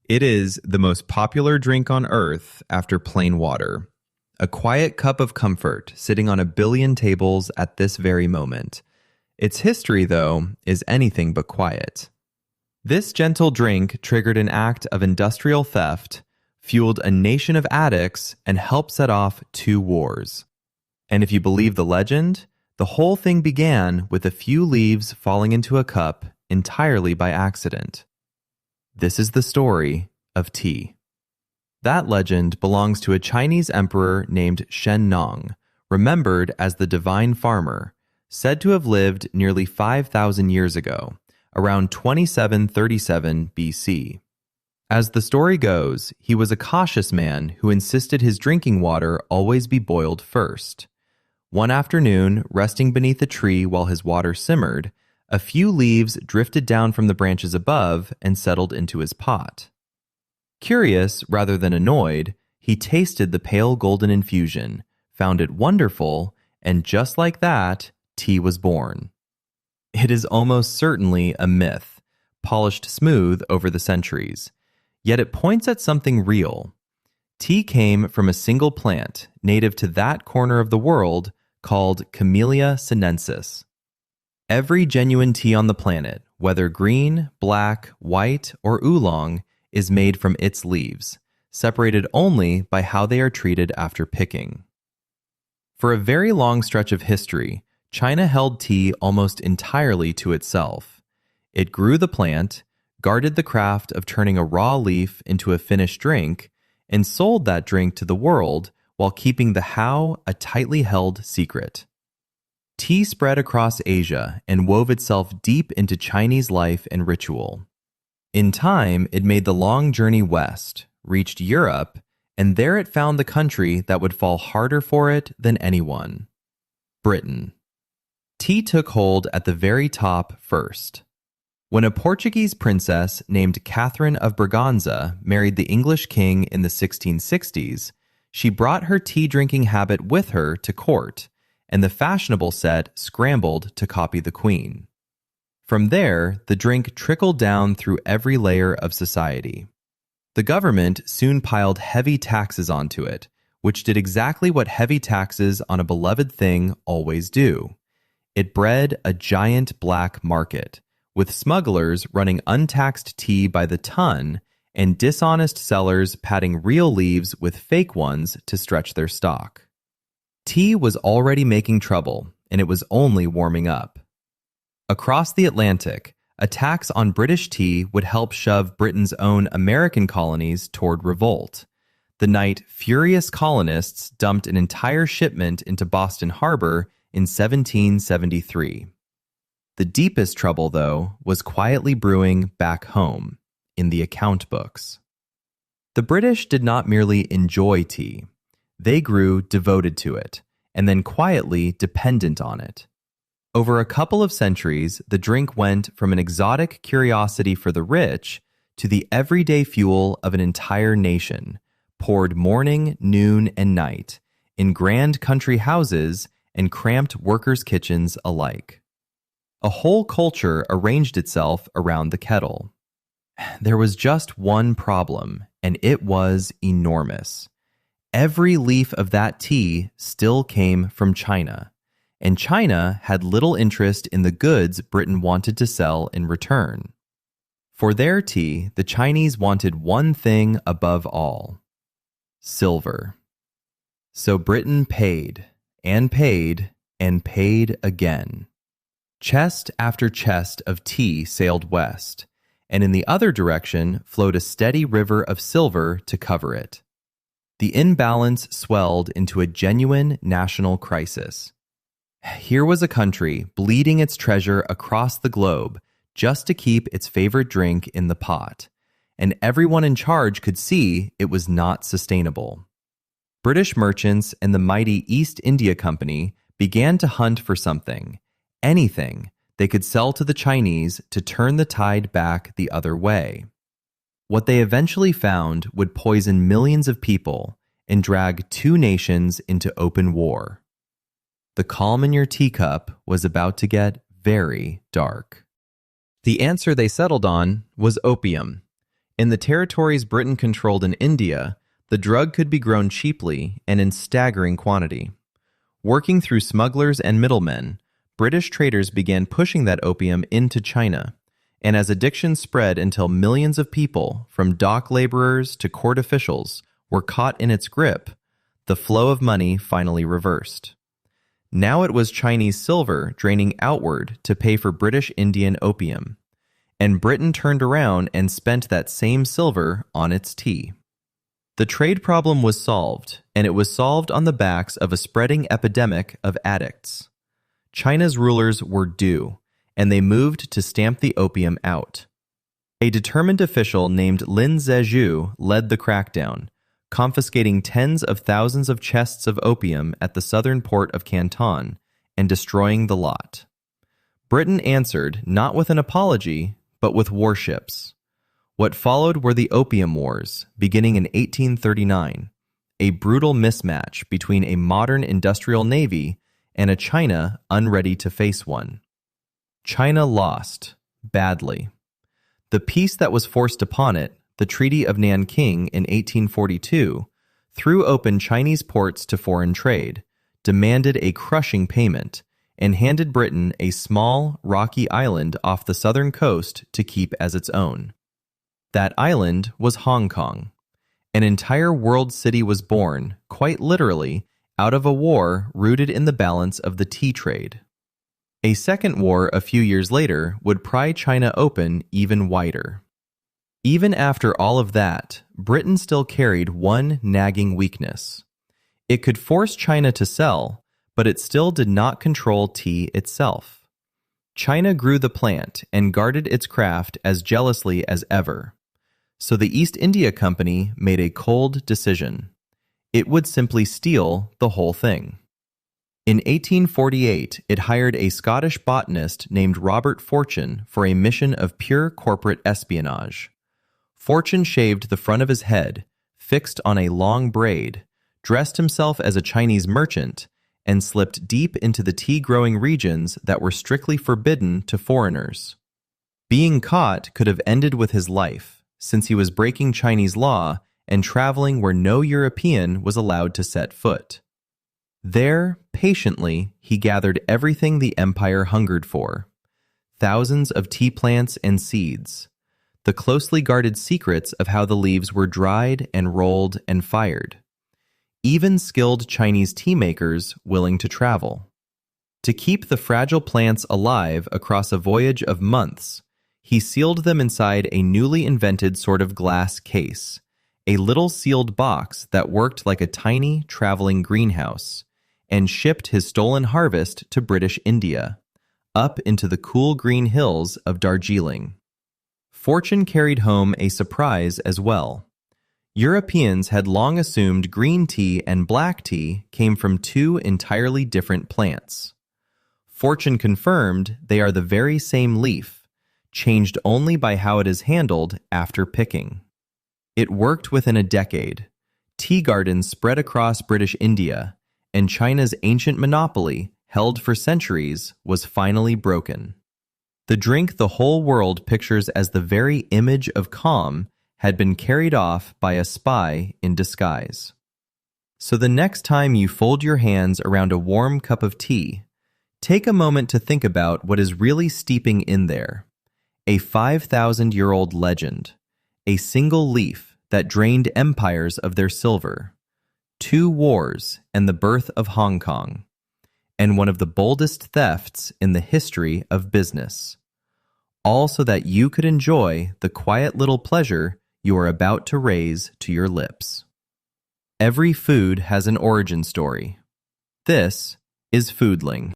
It is the most popular drink on earth after plain water. A quiet cup of comfort sitting on a billion tables at this very moment. Its history, though, is anything but quiet. This gentle drink triggered an act of industrial theft, fueled a nation of addicts, and helped set off 2 wars. And if you believe the legend, the whole thing began with a few leaves falling into a cup entirely by accident. This is the story of tea. That legend belongs to a Chinese emperor named Shennong, remembered as the divine farmer, said to have lived nearly 5,000 years ago, around 2737 BC. As the story goes, he was a cautious man who insisted his drinking water always be boiled first. One afternoon, resting beneath a tree while his water simmered, a few leaves drifted down from the branches above and settled into his pot. Curious rather than annoyed, he tasted the pale golden infusion, found it wonderful, and just like that, tea was born. It is almost certainly a myth, polished smooth over the centuries, yet it points at something real. Tea came from a single plant, native to that corner of the world, called Camellia sinensis. Every genuine tea on the planet, whether green, black, white, or oolong, is made from its leaves, separated only by how they are treated after picking. For a very long stretch of history, China held tea almost entirely to itself. It grew the plant, guarded the craft of turning a raw leaf into a finished drink, and sold that drink to the world while keeping the how a tightly held secret. Tea spread across Asia and wove itself deep into Chinese life and ritual. In time, it made the long journey west, reached Europe, and there it found the country that would fall harder for it than anyone: Britain. Tea took hold at the very top first. When a Portuguese princess named Catherine of Braganza married the English king in the 1660s, she brought her tea-drinking habit with her to court, and the fashionable set scrambled to copy the queen. From there, the drink trickled down through every layer of society. The government soon piled heavy taxes onto it, which did exactly what heavy taxes on a beloved thing always do. It bred a giant black market, with smugglers running untaxed tea by the ton and dishonest sellers padding real leaves with fake ones to stretch their stock. Tea was already making trouble, and it was only warming up. Across the Atlantic, a tax on British tea would help shove Britain's own American colonies toward revolt. The night furious colonists dumped an entire shipment into Boston Harbor in 1773. The deepest trouble, though, was quietly brewing back home, in the account books. The British did not merely enjoy tea. They grew devoted to it, and then quietly dependent on it. Over a couple of centuries, the drink went from an exotic curiosity for the rich to the everyday fuel of an entire nation, poured morning, noon, and night, in grand country houses and cramped workers' kitchens alike. A whole culture arranged itself around the kettle. There was just one problem, and it was enormous. Every leaf of that tea still came from China, and China had little interest in the goods Britain wanted to sell in return. For their tea, the Chinese wanted one thing above all: silver. So Britain paid, and paid, and paid again. Chest after chest of tea sailed west, and in the other direction flowed a steady river of silver to cover it. The imbalance swelled into a genuine national crisis. Here was a country bleeding its treasure across the globe just to keep its favorite drink in the pot, and everyone in charge could see it was not sustainable. British merchants and the mighty East India Company began to hunt for something, anything, they could sell to the Chinese to turn the tide back the other way. What they eventually found would poison millions of people and drag 2 nations into open war. The calm in your teacup was about to get very dark. The answer they settled on was opium. In the territories Britain controlled in India, the drug could be grown cheaply and in staggering quantity. Working through smugglers and middlemen, British traders began pushing that opium into China, and as addiction spread until millions of people, from dock laborers to court officials, were caught in its grip, the flow of money finally reversed. Now it was Chinese silver draining outward to pay for British Indian opium, and Britain turned around and spent that same silver on its tea. The trade problem was solved, and it was solved on the backs of a spreading epidemic of addicts. China's rulers were due, and they moved to stamp the opium out. A determined official named Lin Zexu led the crackdown, confiscating tens of thousands of chests of opium at the southern port of Canton and destroying the lot. Britain answered not with an apology, but with warships. What followed were the Opium Wars, beginning in 1839, a brutal mismatch between a modern industrial navy and a China unready to face one. China lost, badly. The peace that was forced upon it, the Treaty of Nanking in 1842, threw open Chinese ports to foreign trade, demanded a crushing payment, and handed Britain a small, rocky island off the southern coast to keep as its own. That island was Hong Kong. An entire world city was born, quite literally, out of a war rooted in the balance of the tea trade. A second war a few years later would pry China open even wider. Even after all of that, Britain still carried one nagging weakness. It could force China to sell, but it still did not control tea itself. China grew the plant and guarded its craft as jealously as ever. So the East India Company made a cold decision. It would simply steal the whole thing. In 1848, it hired a Scottish botanist named Robert Fortune for a mission of pure corporate espionage. Fortune shaved the front of his head, fixed on a long braid, dressed himself as a Chinese merchant, and slipped deep into the tea-growing regions that were strictly forbidden to foreigners. Being caught could have ended with his life, since he was breaking Chinese law and traveling where no European was allowed to set foot. There, patiently, he gathered everything the empire hungered for. Thousands of tea plants and seeds, the closely guarded secrets of how the leaves were dried and rolled and fired. Even skilled Chinese tea makers willing to travel. To keep the fragile plants alive across a voyage of months, he sealed them inside a newly invented sort of glass case, a little sealed box that worked like a tiny traveling greenhouse, and shipped his stolen harvest to British India, up into the cool green hills of Darjeeling. Fortune carried home a surprise as well. Europeans had long assumed green tea and black tea came from two entirely different plants. Fortune confirmed they are the very same leaf, changed only by how it is handled after picking. It worked within a decade. Tea gardens spread across British India, and China's ancient monopoly, held for centuries, was finally broken. The drink the whole world pictures as the very image of calm had been carried off by a spy in disguise. So the next time you fold your hands around a warm cup of tea, take a moment to think about what is really steeping in there. A 5,000-year-old legend, a single leaf that drained empires of their silver, 2 wars and the birth of Hong Kong, and one of the boldest thefts in the history of business, all so that you could enjoy the quiet little pleasure you are about to raise to your lips. Every food has an origin story. This is Foodling.